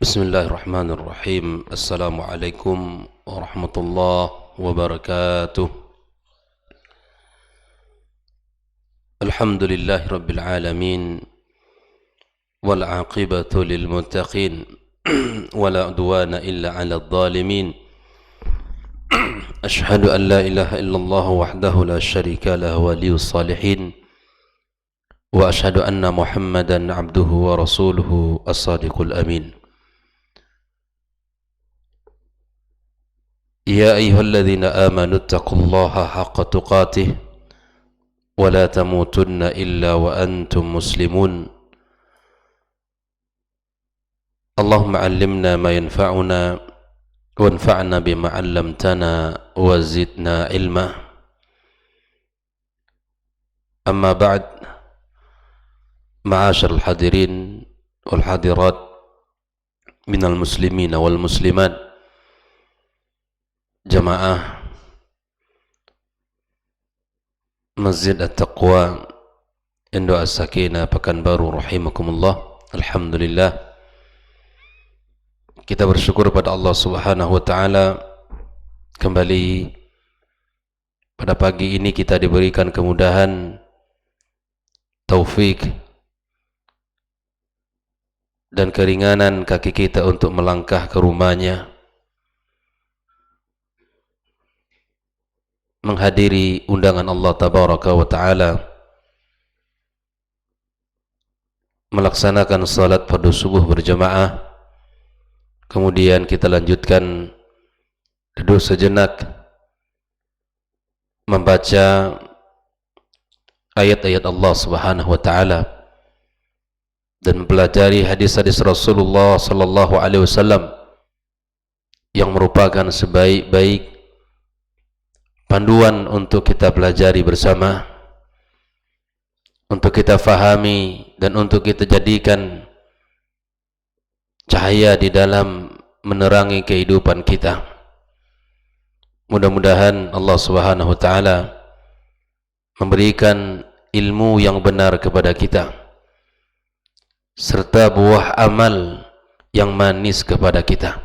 بسم الله الرحمن الرحيم. السلام عليكم ورحمة الله وبركاته. الحمد لله رب العالمين والعاقبة للمتقين ولا عدوان إلا على الظالمين. أشهد أن لا إله إلا الله وحده لا شريك له ولي الصالحين، وأشهد أن محمدا عبده ورسوله الصادق الأمين. يا أيها الذين آمنوا اتقوا الله حق تقاته ولا تموتن إلا وأنتم مسلمون. اللهم علمنا ما ينفعنا وانفعنا بما علمتنا وزدنا علما. أما بعد، معاشر الحاضرين والحاضرات من المسلمين والمسلمات، jamaah Masjid At-Taqwa Indo As-Sakinah Pekanbaru rahimakumullah. Alhamdulillah, kita bersyukur pada Allah Subhanahu wa taala, kembali pada pagi ini kita diberikan kemudahan, taufik dan keringanan kaki kita untuk melangkah ke rumahnya, menghadiri undangan Allah Tabaraka wa Ta'ala, melaksanakan salat fardu subuh berjamaah. Kemudian kita lanjutkan duduk sejenak membaca ayat-ayat Allah Subhanahu wa Ta'ala dan mempelajari hadis-hadis Rasulullah sallallahu alaihi wasallam yang merupakan sebaik-baik panduan untuk kita pelajari bersama, untuk kita fahami dan untuk kita jadikan cahaya di dalam menerangi kehidupan kita. Mudah-mudahan Allah Subhanahu wa taala memberikan ilmu yang benar kepada kita serta buah amal yang manis kepada kita.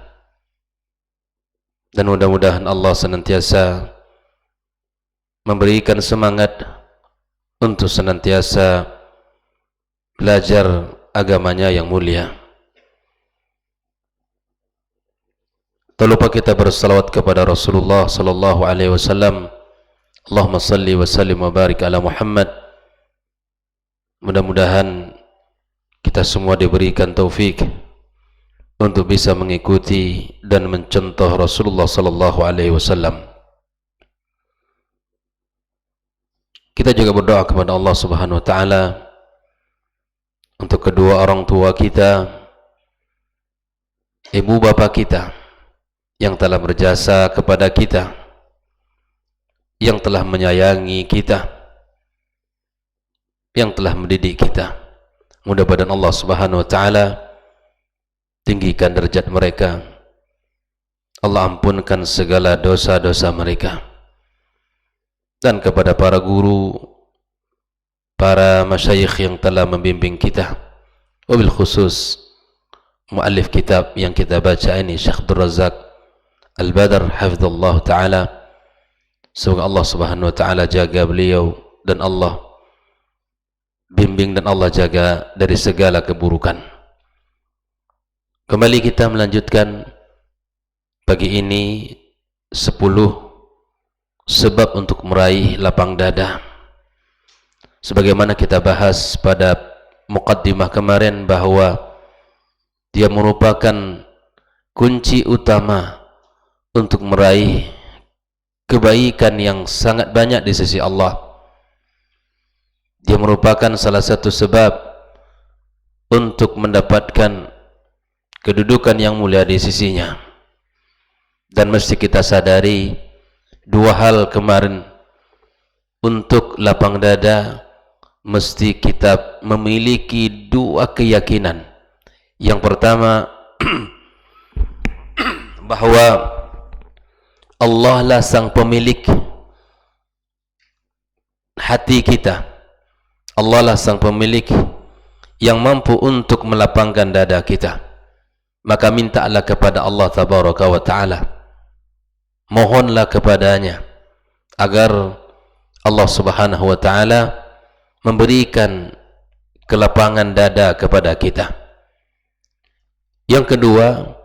Dan mudah-mudahan Allah senantiasa memberikan semangat untuk senantiasa belajar agamanya yang mulia. Tak lupa kita bersalawat kepada Rasulullah sallallahu alaihi wasallam. Allahumma salli wa sallim wa barik ala Muhammad. Mudah-mudahan kita semua diberikan taufik untuk bisa mengikuti dan mencontoh Rasulullah sallallahu alaihi wasallam. Kita juga berdoa kepada Allah Subhanahu wa taala untuk kedua orang tua kita, ibu bapa kita yang telah berjasa kepada kita, yang telah menyayangi kita, yang telah mendidik kita. Mudah-mudahan Allah Subhanahu wa taala tinggikan derajat mereka. Allah ampunkan segala dosa-dosa mereka. Dan kepada para guru, para masyayikh yang telah membimbing kita, wabil khusus muallif kitab yang kita baca ini, Syekh Abdul Razak Al-Badr hafizallah ta'ala. Semoga Allah Subhanahu wa ta'ala jaga beliau dan Allah bimbing dan Allah jaga dari segala keburukan. Kembali kita melanjutkan pagi ini 10 sebab untuk meraih lapang dada. Sebagaimana kita bahas pada muqaddimah kemarin bahwa dia merupakan kunci utama untuk meraih kebaikan yang sangat banyak di sisi Allah. Dia merupakan salah satu sebab untuk mendapatkan kedudukan yang mulia di sisinya. Dan mesti kita sadari dua hal kemarin. Untuk lapang dada mesti kita memiliki dua keyakinan. Yang pertama bahwa Allah lah sang pemilik hati kita. Allah lah sang pemilik yang mampu untuk melapangkan dada kita. maka mintalah kepada Allah tabaraka wa ta'ala, mohonlah kepadanya agar Allah subhanahu wa ta'ala memberikan kelapangan dada kepada kita. Yang kedua,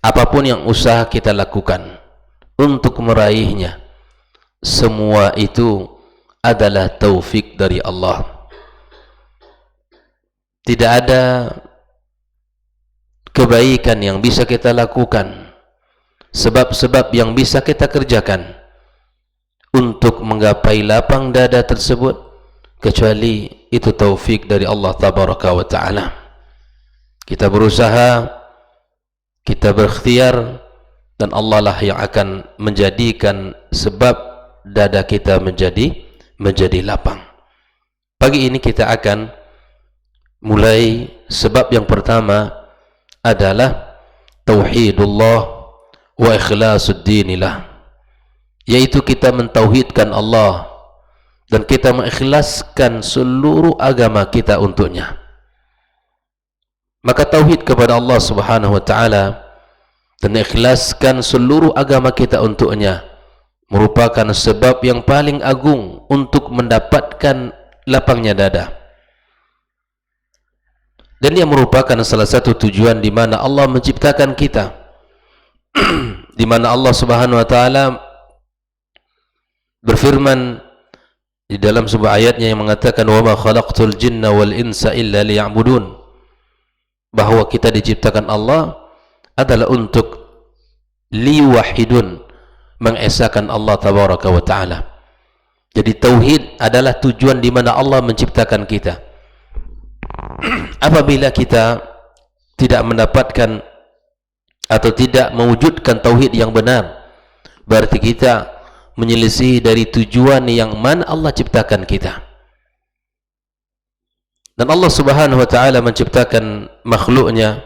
apapun yang usaha kita lakukan untuk meraihnya, semua itu adalah taufik dari Allah. Tidak ada kebaikan yang bisa kita lakukan, sebab-sebab yang bisa kita kerjakan untuk menggapai lapang dada tersebut, kecuali itu taufik dari Allah tabaraka wa ta'ala. Kita berusaha, kita berikhtiar, dan Allah lah yang akan menjadikan sebab dada kita menjadi lapang. Pagi ini kita akan mulai sebab yang pertama adalah tauhidullah wa ikhlasuddinilah, yaitu kita mentauhidkan Allah dan kita mengikhlaskan seluruh agama kita untuknya. Maka tauhid kepada Allah subhanahu wa ta'ala dan ikhlaskan seluruh agama kita untuknya merupakan sebab yang paling agung untuk mendapatkan lapangnya dada. Dan ia merupakan salah satu tujuan di mana Allah menciptakan kita, di mana Allah subhanahu wa ta'ala berfirman di dalam sebuah ayatnya yang mengatakan wa ma khalaqtul jinna wal insa illa liya'budun, bahwa kita diciptakan Allah adalah untuk liwahidun, mengesakan Allah tabaraka wa ta'ala. Jadi tauhid adalah tujuan di mana Allah menciptakan kita. Apabila kita tidak mendapatkan atau tidak mewujudkan tauhid yang benar, berarti kita menyelisih dari tujuan yang mana Allah ciptakan kita. Dan Allah subhanahu wa ta'ala menciptakan makhluknya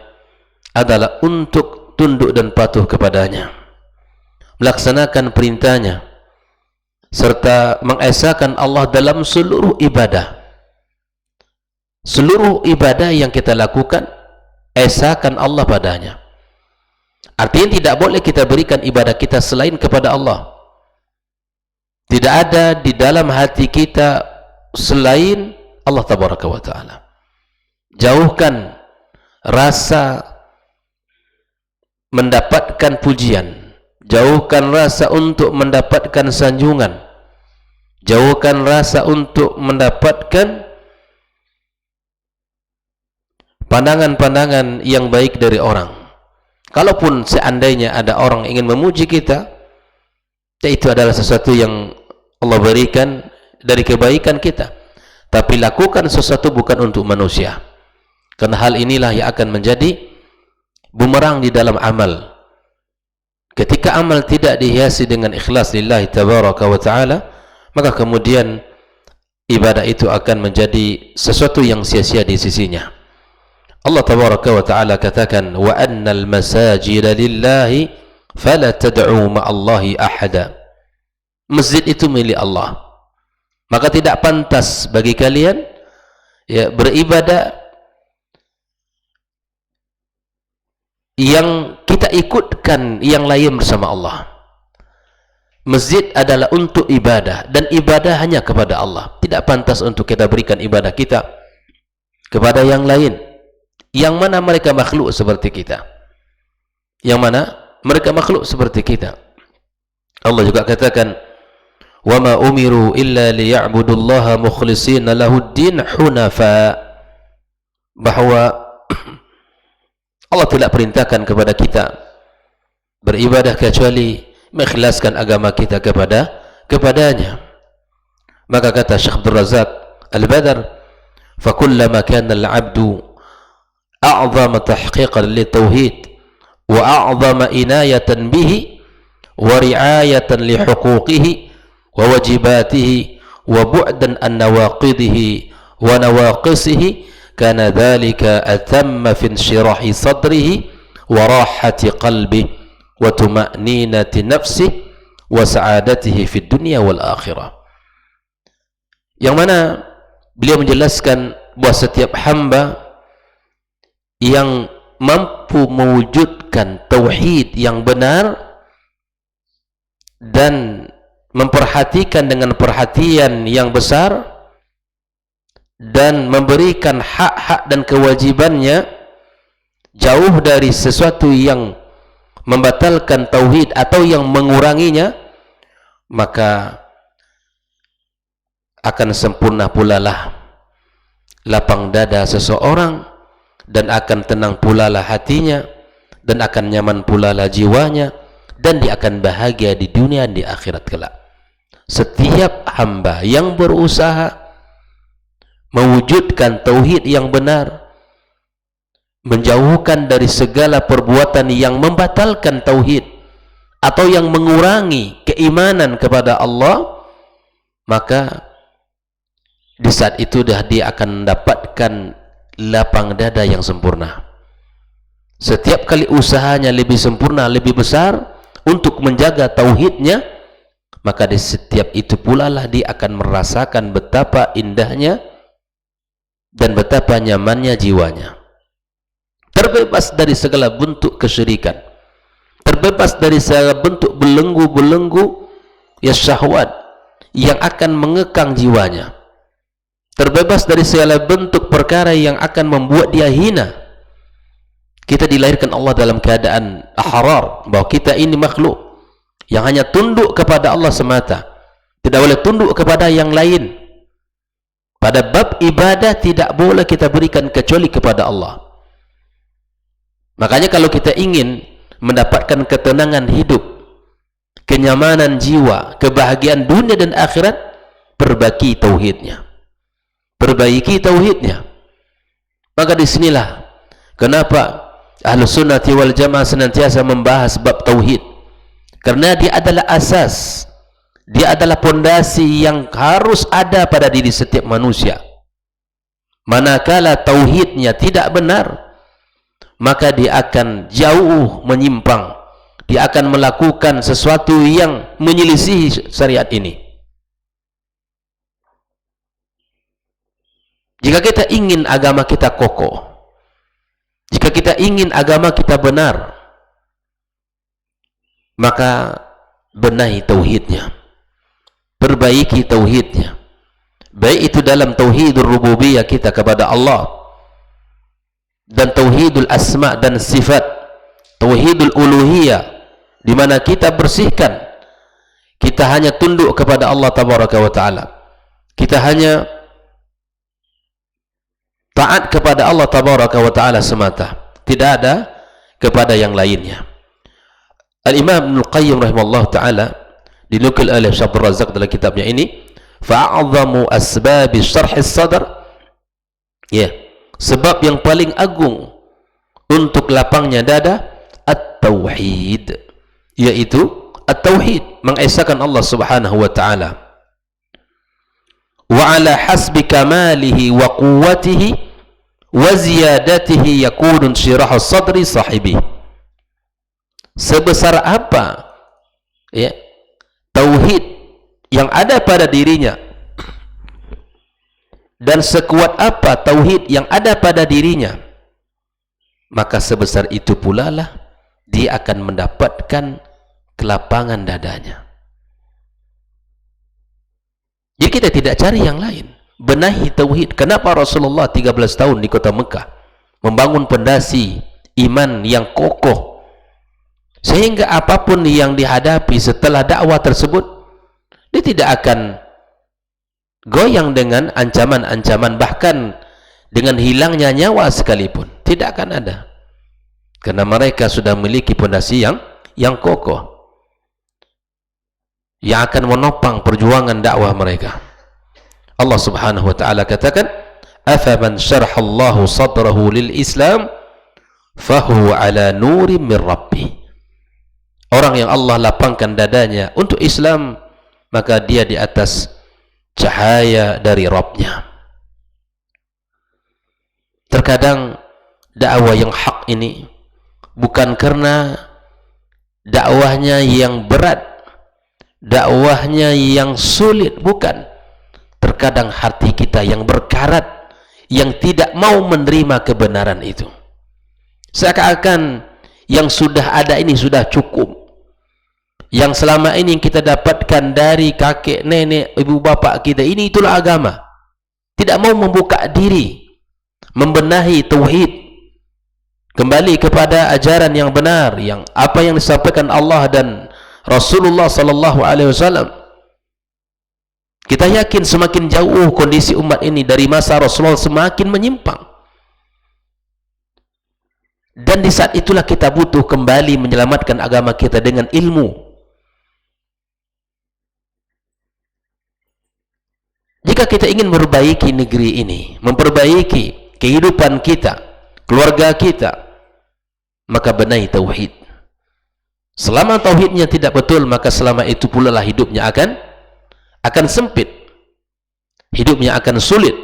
adalah untuk tunduk dan patuh kepadanya, melaksanakan perintahnya, serta mengesahkan Allah dalam seluruh ibadah. Seluruh ibadah yang kita lakukan, esahkan Allah padanya. Artinya tidak boleh kita berikan ibadah kita selain kepada Allah. Tidak ada di dalam hati kita selain Allah tabaraka wa ta'ala. Jauhkan rasa mendapatkan pujian, jauhkan rasa untuk mendapatkan sanjungan, jauhkan rasa untuk mendapatkan pandangan-pandangan yang baik dari orang. Kalaupun seandainya ada orang ingin memuji kita, itu adalah sesuatu yang Allah berikan dari kebaikan kita. Tapi lakukan sesuatu bukan untuk manusia, karena hal inilah yang akan menjadi bumerang di dalam amal. Ketika amal tidak dihiasi dengan ikhlas lillahi tabaraka wa ta'ala, maka kemudian ibadah itu akan menjadi sesuatu yang sia-sia di sisinya. Allah tabaraka wa ta'ala katakan wa annal masajida lillahi fala tad'u ma'allahi ahada. Masjid itu milik Allah, maka tidak pantas bagi kalian beribadah yang kita ikutkan yang lain bersama Allah. Masjid adalah untuk ibadah, dan ibadah hanya kepada Allah. Tidak pantas untuk kita berikan ibadah kita kepada yang lain, yang mana mereka makhluk seperti kita, yang mana mereka makhluk seperti kita. Allah juga katakan wa ma umiru illa liya'budullaha mukhlishina lahuddin hunafa, bahwa Allah tidak perintahkan kepada kita beribadah kecuali mengikhlaskan agama kita kepadanya. Maka kata Syekh Abdul Razak Al-Badr, fa kullama kana al-'abdu a'zama tahqiqan litauhid wa a'zama inayatan bihi wa ri'ayatan li huquqihi wa wajibatihi wa bu'dan an nawaqidihi wa nawaqisihi, kana dhalika atamma fi inshirahi sadrihi wa rahati qalbihi wa tuma'ninati nafsihi wa sa'adatihi fid dunya wal akhirah. Yang mana beliau menjelaskan bahwa setiap hamba yang mampu mewujudkan tauhid yang benar dan memperhatikan dengan perhatian yang besar dan memberikan hak-hak dan kewajibannya, jauh dari sesuatu yang membatalkan tauhid atau yang menguranginya, maka akan sempurna pula lah lapang dada seseorang, dan akan tenang pula lah hatinya, dan akan nyaman pula lah jiwanya, dan dia akan bahagia di dunia dan di akhirat kelak. Setiap hamba yang berusaha mewujudkan tauhid yang benar, menjauhkan dari segala perbuatan yang membatalkan tauhid atau yang mengurangi keimanan kepada Allah, maka di saat itu dah dia akan mendapatkan lapang dada yang sempurna. Setiap kali usahanya lebih sempurna, lebih besar untuk menjaga tauhidnya, maka di setiap itu pula lah dia akan merasakan betapa indahnya dan betapa nyamannya jiwanya. Terbebas dari segala bentuk kesyirikan, terbebas dari segala bentuk belenggu-belenggu ya syahwat yang akan mengekang jiwanya, terbebas dari segala bentuk perkara yang akan membuat dia hina. Kita dilahirkan Allah dalam keadaan ahrar, bahwa kita ini makhluk yang hanya tunduk kepada Allah semata, tidak boleh tunduk kepada yang lain. Pada bab ibadah tidak boleh kita berikan kecuali kepada Allah. Makanya kalau kita ingin mendapatkan ketenangan hidup, kenyamanan jiwa, kebahagiaan dunia dan akhirat, perbaiki tauhidnya, perbaiki tauhidnya. Maka disinilah kenapa Ahlus Sunnati wal Jamaah senantiasa membahas bab tauhid, karena dia adalah asas, dia adalah pondasi yang harus ada pada diri setiap manusia. Manakala tauhidnya tidak benar, maka dia akan jauh menyimpang, dia akan melakukan sesuatu yang menyelisihi syariat ini. Jika kita ingin agama kita kokoh, jika kita ingin agama kita benar, maka benahi tauhidnya, perbaiki tauhidnya, baik itu dalam tauhidul rububiyah kita kepada Allah dan tauhidul asma dan sifat, tauhidul uluhiyah, di mana kita bersihkan, kita hanya tunduk kepada Allah tabaraka wa taala, kita hanya taat kepada Allah tabaraka wa ta'ala semata, tidak ada kepada yang lainnya. Al-Imam Ibnul Qayyim rahimahullah ta'ala dinukil oleh Syekh Abdul Razak dalam kitabnya ini, fa'a'adhamu asbabi syarhi sadar, ya, sebab yang paling agung untuk lapangnya dada at-tauhid, yaitu at-tauhid, mengesahkan Allah subhanahu wa ta'ala. Wa ala hasbi kamalihi wa quwwatihi wa ziyadatihi yakunun syirah sadri sahibi. Sebesar apa ya tauhid yang ada pada dirinya, dan sekuat apa tauhid yang ada pada dirinya, maka sebesar itu pula lah dia akan mendapatkan kelapangan dadanya. Jadi kita tidak cari yang lain, benahi tauhid. Kenapa Rasulullah 13 tahun di kota Mekah membangun pondasi iman yang kokoh, sehingga apapun yang dihadapi setelah dakwah tersebut, dia tidak akan goyang dengan ancaman-ancaman, bahkan dengan hilangnya nyawa sekalipun tidak akan ada, karena mereka sudah memiliki pondasi yang kokoh yang akan menopang perjuangan dakwah mereka. Allah subhanahu wa ta'ala katakan, afaman syarahallahu sadrahu lil islam fahuwa ala nurim min rabbih. Orang yang Allah lapangkan dadanya untuk Islam, maka dia di atas cahaya dari Rabbnya. Terkadang dakwah yang hak ini bukan karena dakwahnya yang berat, dakwahnya yang sulit, bukan. Terkadang hati kita yang berkarat, yang tidak mau menerima kebenaran itu, Seakan-akan yang sudah ada ini sudah cukup. Yang selama ini yang kita dapatkan dari kakek, nenek, ibu bapak kita, ini itulah agama. Tidak mau membuka diri, membenahi tauhid, kembali kepada ajaran yang benar, yang apa yang disampaikan Allah dan Rasulullah sallallahu alaihi wasallam. Kita yakin semakin jauh kondisi umat ini dari masa Rasulullah, semakin menyimpang. Dan di saat itulah kita butuh kembali menyelamatkan agama kita dengan ilmu. Jika kita ingin memperbaiki negeri ini, memperbaiki kehidupan kita, keluarga kita, maka benahi tauhid. Selama tauhidnya tidak betul, maka selama itu pula lah hidupnya akan sempit. Hidupnya akan sulit.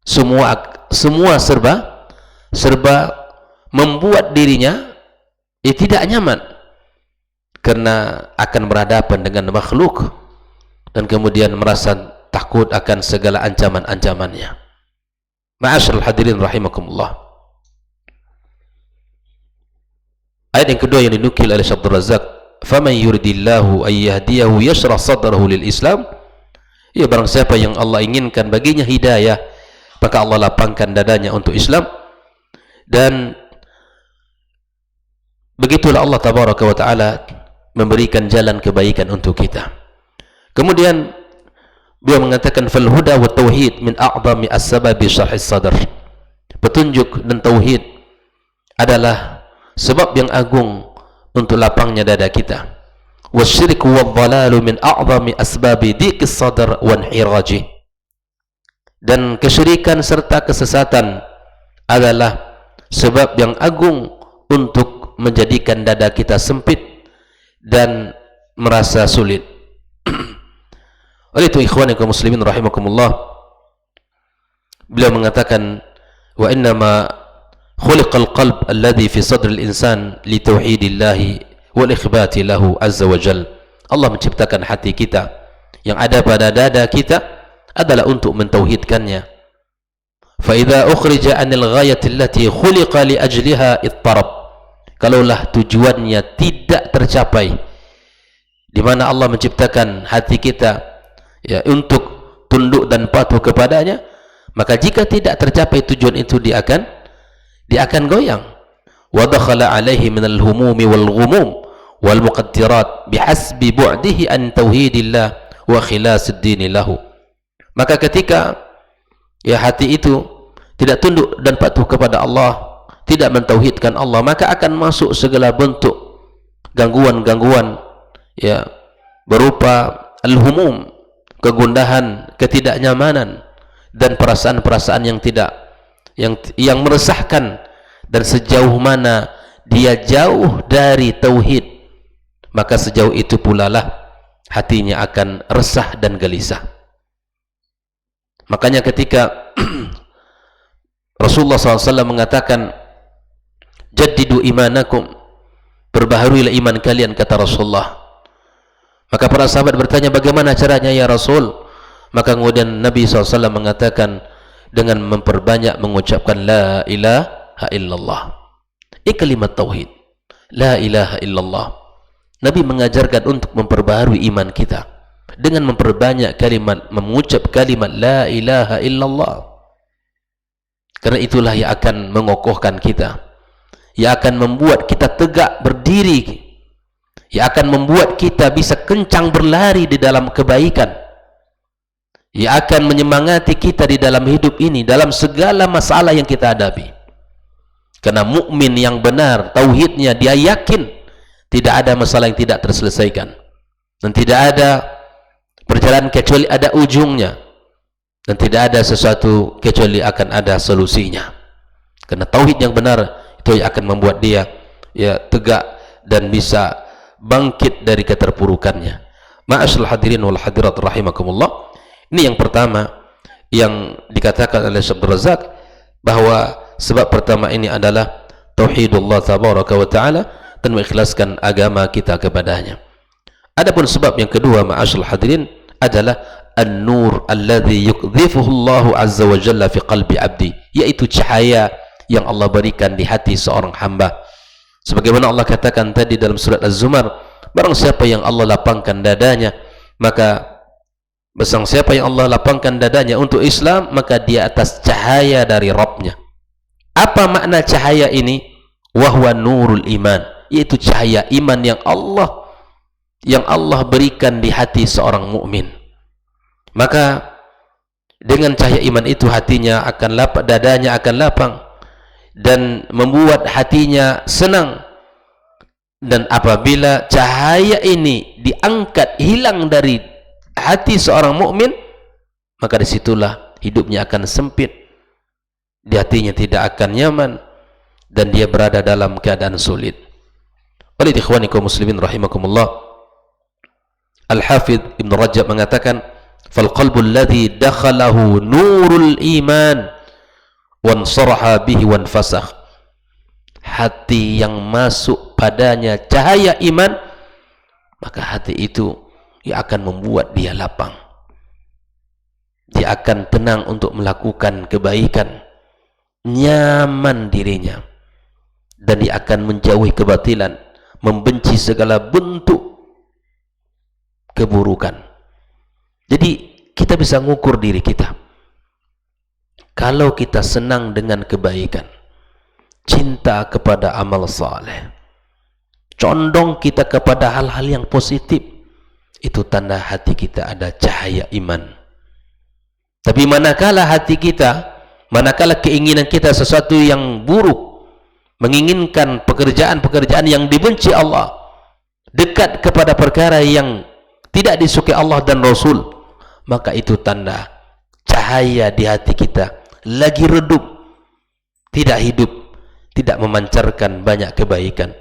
Semua serba membuat dirinya tidak nyaman, karena akan berhadapan dengan makhluk dan kemudian merasa takut akan segala ancaman-ancamannya. Ma'asyiral hadirin rahimakumullah. Ayat yang kedua yang dinukil oleh Syekh Abdul Razak, "Faman yuridillahu ay yahdiyahu yashrah sadrahu lil Islam." Ya, barang siapa yang Allah inginkan baginya hidayah, maka Allah lapangkan dadanya untuk Islam. Dan begitulah Allah tabaraka wa taala memberikan jalan kebaikan untuk kita. Kemudian beliau mengatakan, "Fal huda wa tauhid min a'zami as-sababi syarhis sadr." Petunjuk dan tauhid adalah sebab yang agung untuk lapangnya dada kita. Wasyirku wadh-dhalalu min a'zami asbabi dhiqis sadr wa inhiraji. Dan kesyirikan serta kesesatan adalah sebab yang agung untuk menjadikan dada kita sempit dan merasa sulit. Oleh itu ikhwani kaum muslimin rahimakumullah, beliau mengatakan, "Wa innama khuliqal qalb alladhi fi sadril insan li tauhidillah wal ikhbati lahu azza wa jal." Allah menciptakan hati kita, yang ada pada dada kita adalah untuk mentauhidkannya. Fa idza ukhrija anil ghayati allati khuliqa li ajliha ittarab. Kalaulah tujuannya tidak tercapai, di mana Allah menciptakan hati kita ya untuk tunduk dan patuh kepadanya, maka jika tidak tercapai tujuan itu, dia akan goyang. Wa dakhala alaihi min al-humumi wal ghumum wal muqaddirat bihasbi bu'dihi an tauhidillah wa khilasid din lahu. Maka ketika ya hati itu tidak tunduk dan patuh kepada Allah, tidak mentauhidkan Allah, maka akan masuk segala bentuk gangguan-gangguan ya berupa al-humum, kegundahan, ketidaknyamanan, dan perasaan-perasaan yang meresahkan. Dan sejauh mana dia jauh dari tauhid, maka sejauh itu pula lah hatinya akan resah dan gelisah. Makanya ketika Rasulullah SAW mengatakan, "Jaddidu imanakum," perbaharuilah iman kalian, kata Rasulullah. Maka para sahabat bertanya, bagaimana caranya ya Rasul? Maka kemudian Nabi SAW mengatakan, dengan memperbanyak mengucapkan la ilaha illallah. Kalimat tauhid, la ilaha illallah. Nabi mengajarkan untuk memperbaharui iman kita dengan memperbanyak kalimat, mengucap kalimat la ilaha illallah. Karena itulah yang akan mengokohkan kita, yang akan membuat kita tegak berdiri, yang akan membuat kita bisa kencang berlari di dalam kebaikan, yang akan menyemangati kita di dalam hidup ini, dalam segala masalah yang kita hadapi. Karena mukmin yang benar tauhidnya, dia yakin tidak ada masalah yang tidak terselesaikan, dan tidak ada perjalanan kecuali ada ujungnya, dan tidak ada sesuatu kecuali akan ada solusinya. Karena tauhid yang benar itu yang akan membuat dia ya tegak dan bisa bangkit dari keterpurukannya. Ma'asyiral hadirin wal hadirat rahimakumullah. Ini yang pertama yang dikatakan oleh Syekh Abdul Razak, bahwa sebab pertama ini adalah tauhidullah tabaraka wa taala dan mengikhlaskan agama kita kepadanya. Adapun sebab yang kedua ma'asyiral hadirin adalah an-nur alladhi yukdhifuhu Allah azza wa jalla fi qalbi abdi, yaitu cahaya yang Allah berikan di hati seorang hamba. Sebagaimana Allah katakan tadi dalam surat Az-Zumar, barang siapa yang Allah lapangkan dadanya, maka barang siapa yang Allah lapangkan dadanya untuk Islam, maka dia atas cahaya dari Rabbnya. Apa makna cahaya ini? Wahwa nurul iman, yaitu cahaya iman yang Allah berikan di hati seorang mukmin. Maka dengan cahaya iman itu hatinya akan lapang, dadanya akan lapang, dan membuat hatinya senang. Dan apabila cahaya ini diangkat, hilang dari hati seorang mukmin, maka disitulah hidupnya akan sempit, di hatinya tidak akan nyaman, dan dia berada dalam keadaan sulit. Oleh ikhwani kaum muslimin rahimakumullah, Al-Hafidh Ibn Rajab mengatakan, fal qalbu alladhi dakhalahu nurul iman wansaraha bihi wanfasakh, hati yang masuk padanya cahaya iman, maka hati itu yang akan membuat dia lapang, dia akan tenang untuk melakukan kebaikan, nyaman dirinya, dan dia akan menjauhi kebatilan, membenci segala bentuk keburukan. Jadi kita bisa mengukur diri kita. Kalau kita senang dengan kebaikan, cinta kepada amal saleh, condong kita kepada hal-hal yang positif, itu tanda hati kita ada cahaya iman. Tapi manakala hati kita, manakala keinginan kita sesuatu yang buruk, menginginkan pekerjaan-pekerjaan yang dibenci Allah, dekat kepada perkara yang tidak disukai Allah dan Rasul, maka itu tanda cahaya di hati kita lagi redup, tidak hidup, tidak memancarkan banyak kebaikan.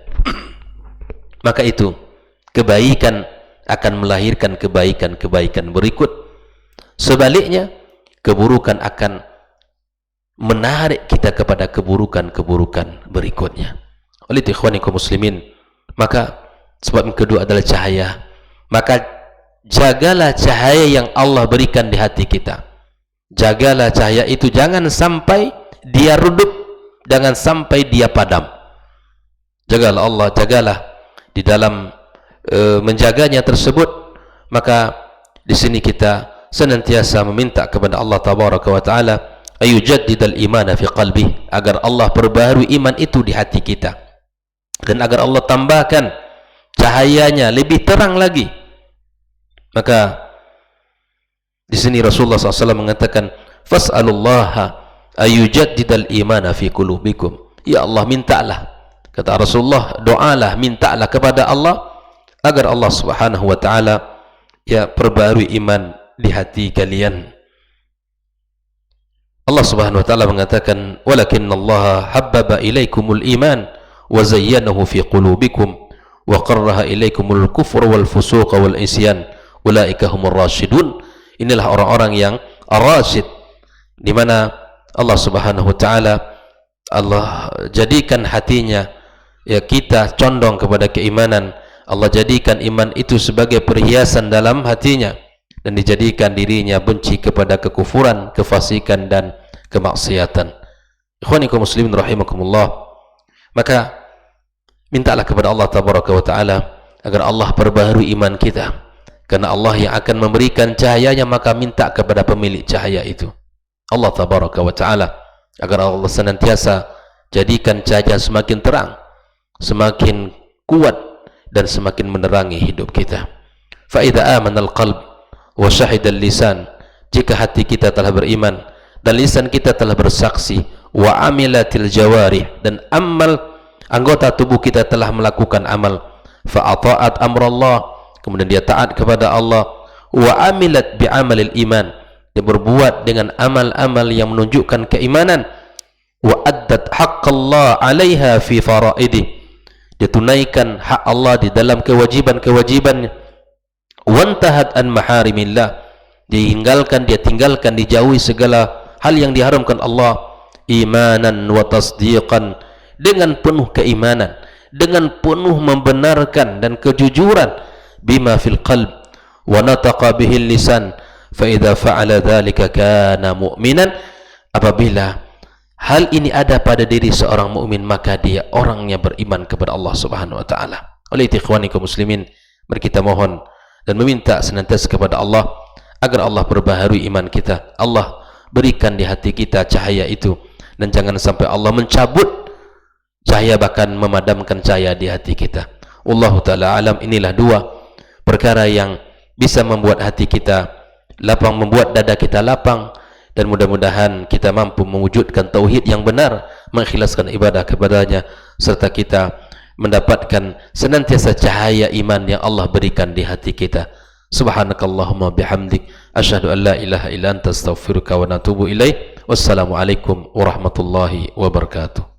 Maka itu kebaikan akan melahirkan kebaikan-kebaikan berikut. Sebaliknya, keburukan akan menarik kita kepada keburukan-keburukan berikutnya. Oleh ikhwani kaum muslimin, maka sebab yang kedua adalah cahaya. Maka jagalah cahaya yang Allah berikan di hati kita. Jagalah cahaya itu, jangan sampai dia redup, jangan sampai dia padam. Jagalah Allah, jagalah di dalam menjaganya tersebut. Maka di sini kita senantiasa meminta kepada Allah tabaraka wa taala ayujaddidal imana fi qalbi, agar Allah perbaharui iman itu di hati kita, dan agar Allah tambahkan cahayanya lebih terang lagi. Maka di sini Rasulullah SAW mengatakan, fas'alullaha ayujaddidal imana fi qulubikum. Ya Allah, mintalah, kata Rasulullah, doalah, mintalah kepada Allah agar Allah Subhanahu wa taala ya perbarui iman di hati kalian. Allah Subhanahu wa taala mengatakan, walakinnallaha habbaba ilaikumul iman wa zayyanahu fi qulubikum wa qarraha ilaikumul kufra wal fusuqa wal isyan ulaika humur rasyidun. Inilah orang-orang yang ar-rasyid, di mana Allah Subhanahu wa taala, Allah jadikan hatinya, ya kita condong kepada keimanan. Allah jadikan iman itu sebagai perhiasan dalam hatinya, dan dijadikan dirinya benci kepada kekufuran, kefasikan dan kemaksiatan. Ikhwani kaum muslimin rahimakumullah, maka mintalah kepada Allah tabaraka wa taala agar Allah perbaharui iman kita. Karena Allah yang akan memberikan cahayanya, maka minta kepada pemilik cahaya itu, Allah tabaraka wa ta'ala, agar Allah senantiasa jadikan cahaya semakin terang, semakin kuat, dan semakin menerangi hidup kita. Fa'idha amanal qalb wa syahidal lisan, jika hati kita telah beriman dan lisan kita telah bersaksi, wa amilatil jawarih, dan amal anggota tubuh kita telah melakukan amal, fa'ata'at amrallah, kemudian dia taat kepada Allah, wa amilat bi'amalil iman, dia berbuat dengan amal-amal yang menunjukkan keimanan, wa addat haqqallah 'alaiha fi faraidih, dia tunaikan hak Allah di dalam kewajiban-kewajibannya, wantahat an maharimillah, dia tinggalkan, dijauhi segala hal yang diharamkan Allah, imanan wa tasdiqan, dengan penuh keimanan, dengan penuh membenarkan dan kejujuran, bima fil qalb wa nataqa bihil lisan fa idza fa'ala dzalika kana mu'minan, apabila hal ini ada pada diri seorang mukmin, maka dia orangnya beriman kepada Allah Subhanahu wa taala. Oleh itu ikhwani kaum muslimin, mari kita mohon dan meminta senantiasa kepada Allah agar Allah perbaharui iman kita. Allah berikan di hati kita cahaya itu, dan jangan sampai Allah mencabut cahaya, bahkan memadamkan cahaya di hati kita. Wallahu taala alam. Inilah dua perkara yang bisa membuat hati kita lapang, membuat dada kita lapang, dan mudah-mudahan kita mampu mewujudkan tauhid yang benar, mengikhlaskan ibadah kepadanya, serta kita mendapatkan senantiasa cahaya iman yang Allah berikan di hati kita. Subhanakallahumma bihamdik, asyhadu an la ilaha illa anta, astaghfiruka wa atubu ilaik. Wassalamualaikum warahmatullahi wabarakatuh.